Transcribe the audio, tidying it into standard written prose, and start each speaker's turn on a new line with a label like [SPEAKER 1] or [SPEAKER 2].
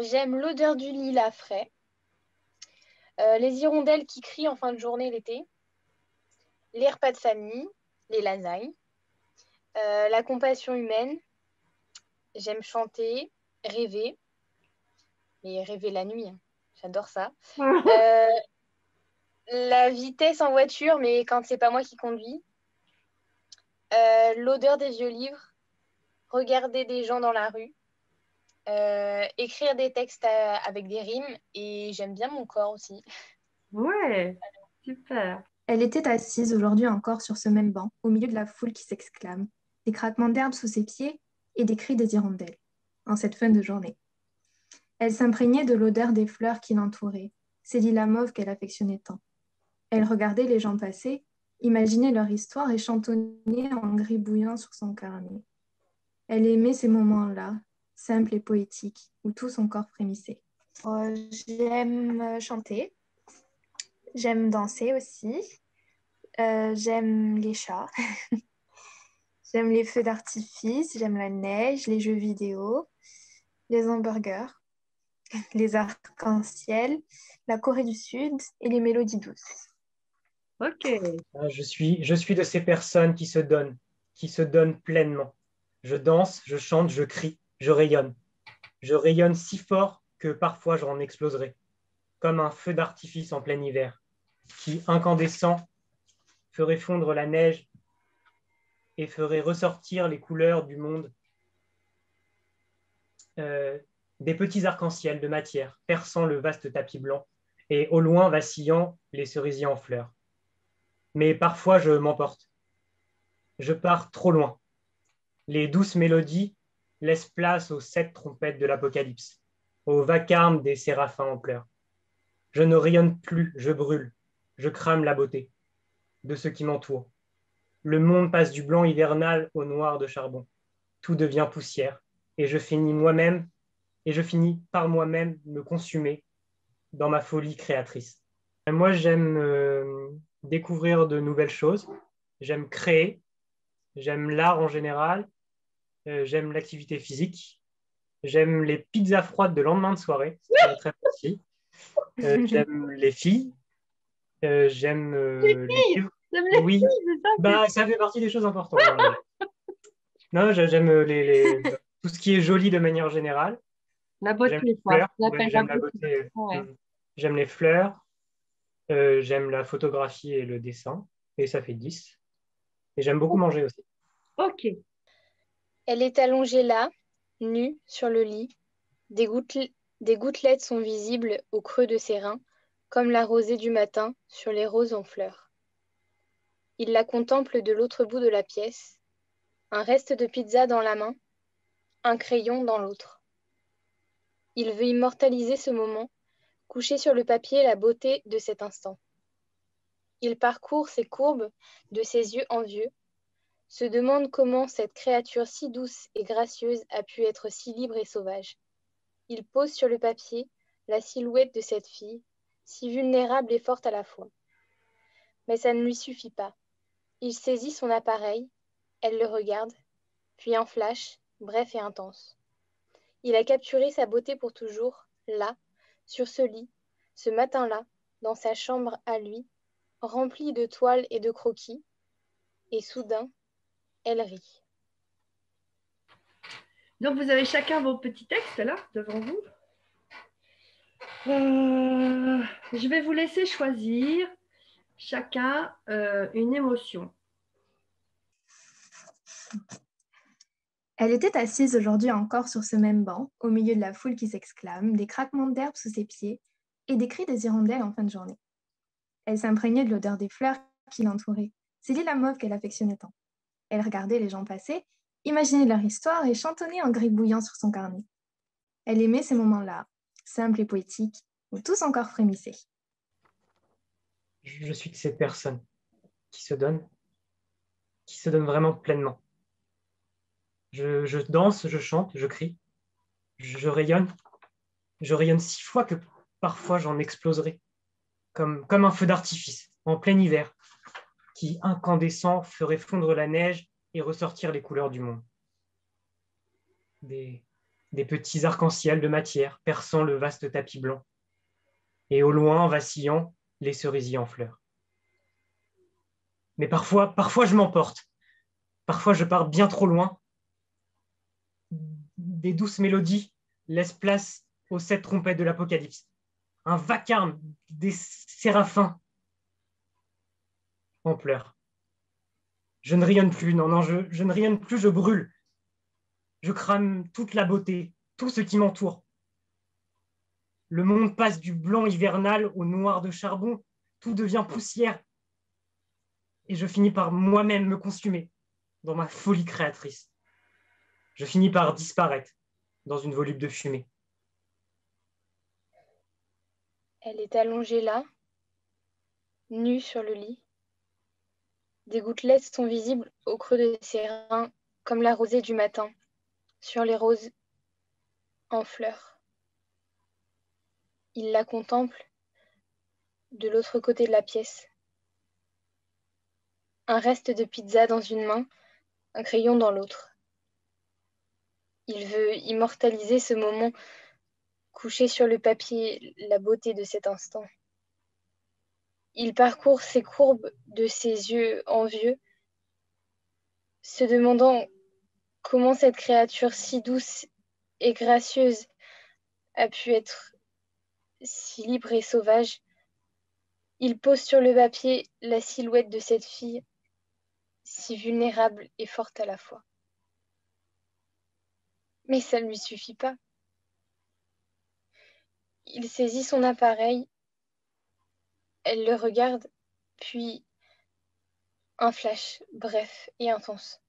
[SPEAKER 1] J'aime l'odeur du lilas frais, les hirondelles qui crient en fin de journée l'été, les repas de famille, les lasagnes, la compassion humaine. J'aime chanter, rêver, et rêver la nuit, hein. J'adore ça. Euh, la vitesse en voiture, mais quand c'est pas moi qui conduis. L'odeur des vieux livres, regarder des gens dans la rue, écrire des textes avec des rimes, et j'aime bien mon corps aussi.
[SPEAKER 2] Ouais, super.
[SPEAKER 3] Elle était assise aujourd'hui encore sur ce même banc, au milieu de la foule qui s'exclame, des craquements d'herbe sous ses pieds et des cris des hirondelles, en cette fin de journée. Elle s'imprégnait de l'odeur des fleurs qui l'entouraient, ces lilas mauves qu'elle affectionnait tant. Elle regardait les gens passer, imaginait leur histoire et chantonnait en gribouillant sur son carnet. Elle aimait ces moments-là, simples et poétiques, où tout son corps frémissait. J'aime chanter, j'aime danser aussi, j'aime les chats, j'aime les feux d'artifice, j'aime la neige, les jeux vidéo, les hamburgers, les arcs-en-ciel, la Corée du Sud et les mélodies douces.
[SPEAKER 2] Ok.
[SPEAKER 4] Ah, je suis de ces personnes qui se donnent pleinement. Je danse, je chante, je crie, je rayonne. Je rayonne si fort que parfois j'en exploserai, comme un feu d'artifice en plein hiver, qui, incandescent, ferait fondre la neige et ferait ressortir les couleurs du monde, euh, des petits arcs-en-ciel de matière, perçant le vaste tapis blanc, et au loin vacillant les cerisiers en fleurs. Mais parfois je m'emporte. Je pars trop loin. Les douces mélodies laissent place aux 7 trompettes de l'Apocalypse, au vacarme des séraphins en pleurs. Je ne rayonne plus, je brûle, je crame la beauté de ce qui m'entoure. Le monde passe du blanc hivernal au noir de charbon. Tout devient poussière, et je finis par moi-même me consumer dans ma folie créatrice. Moi, j'aime découvrir de nouvelles choses, j'aime créer, j'aime l'art en général, j'aime l'activité physique, j'aime les pizzas froides de lendemain de soirée, c'est très facile. J'aime les filles, j'aime
[SPEAKER 2] Les
[SPEAKER 4] les
[SPEAKER 2] filles,
[SPEAKER 4] livres.
[SPEAKER 2] j'aime les
[SPEAKER 4] Oui,
[SPEAKER 2] filles, c'est ça.
[SPEAKER 4] bah, ça fait partie des choses importantes dans la vie. Non, j'aime tout ce qui est joli de manière générale.
[SPEAKER 2] La
[SPEAKER 4] J'aime les
[SPEAKER 2] beauté, quoi.
[SPEAKER 4] fleurs,
[SPEAKER 2] On
[SPEAKER 4] ouais,
[SPEAKER 2] appelle la
[SPEAKER 4] j'aime la
[SPEAKER 2] beauté.
[SPEAKER 4] beauté.
[SPEAKER 2] Ouais.
[SPEAKER 4] J'aime les fleurs, j'aime la photographie et le dessin, et ça fait 10. Et j'aime beaucoup manger aussi.
[SPEAKER 2] Ok.
[SPEAKER 1] Elle est allongée là, nue, sur le lit. Des gouttelettes sont visibles au creux de ses reins, comme la rosée du matin sur les roses en fleurs. Il la contemple de l'autre bout de la pièce, un reste de pizza dans la main, un crayon dans l'autre. Il veut immortaliser ce moment, coucher sur le papier la beauté de cet instant. Il parcourt ses courbes de ses yeux envieux, se demande comment cette créature si douce et gracieuse a pu être si libre et sauvage. Il pose sur le papier la silhouette de cette fille, si vulnérable et forte à la fois. Mais ça ne lui suffit pas. Il saisit son appareil, elle le regarde, puis un flash, bref et intense. Il a capturé sa beauté pour toujours, là, sur ce lit, ce matin-là, dans sa chambre à lui, remplie de toiles et de croquis, et soudain, elle rit.
[SPEAKER 2] Donc, vous avez chacun vos petits textes là, devant vous. Je vais vous laisser choisir chacun une émotion.
[SPEAKER 3] Elle était assise aujourd'hui encore sur ce même banc, au milieu de la foule qui s'exclame, des craquements d'herbe sous ses pieds et des cris des hirondelles en fin de journée. Elle s'imprégnait de l'odeur des fleurs qui l'entouraient, ces lilas mauves qu'elle affectionnait tant. Elle regardait les gens passer, imaginait leur histoire et chantonnait en gribouillant sur son carnet. Elle aimait ces moments-là, simples et poétiques, où tout son corps frémissait.
[SPEAKER 4] Je suis de ces personnes qui qui se donnent vraiment pleinement. Je danse, je chante, je crie, je rayonne. Je rayonne si fort que parfois j'en exploserai, comme un feu d'artifice en plein hiver, qui, incandescent, ferait fondre la neige et ressortir les couleurs du monde. Des, des petits arcs-en-ciel de matière perçant le vaste tapis blanc, et au loin, vacillant, les cerisiers en fleurs. Mais parfois je m'emporte. Parfois je pars bien trop loin. Des douces mélodies laissent place aux 7 trompettes de l'Apocalypse. Un vacarme des séraphins en pleurs. Je ne rayonne plus, non, je ne rayonne plus, je brûle. Je crame toute la beauté, tout ce qui m'entoure. Le monde passe du blanc hivernal au noir de charbon, tout devient poussière. Et je finis par moi-même me consumer dans ma folie créatrice. Je finis par disparaître dans une volube de fumée.
[SPEAKER 1] Elle est allongée là, nue sur le lit. Des gouttelettes sont visibles au creux de ses reins, comme la rosée du matin, sur les roses en fleurs. Il la contemple de l'autre côté de la pièce. Un reste de pizza dans une main, un crayon dans l'autre. Il veut immortaliser ce moment, coucher sur le papier la beauté de cet instant. Il parcourt ces courbes de ses yeux envieux, se demandant comment cette créature si douce et gracieuse a pu être si libre et sauvage. Il pose sur le papier la silhouette de cette fille, si vulnérable et forte à la fois. Mais ça ne lui suffit pas. Il saisit son appareil, elle le regarde, puis un flash bref et intense.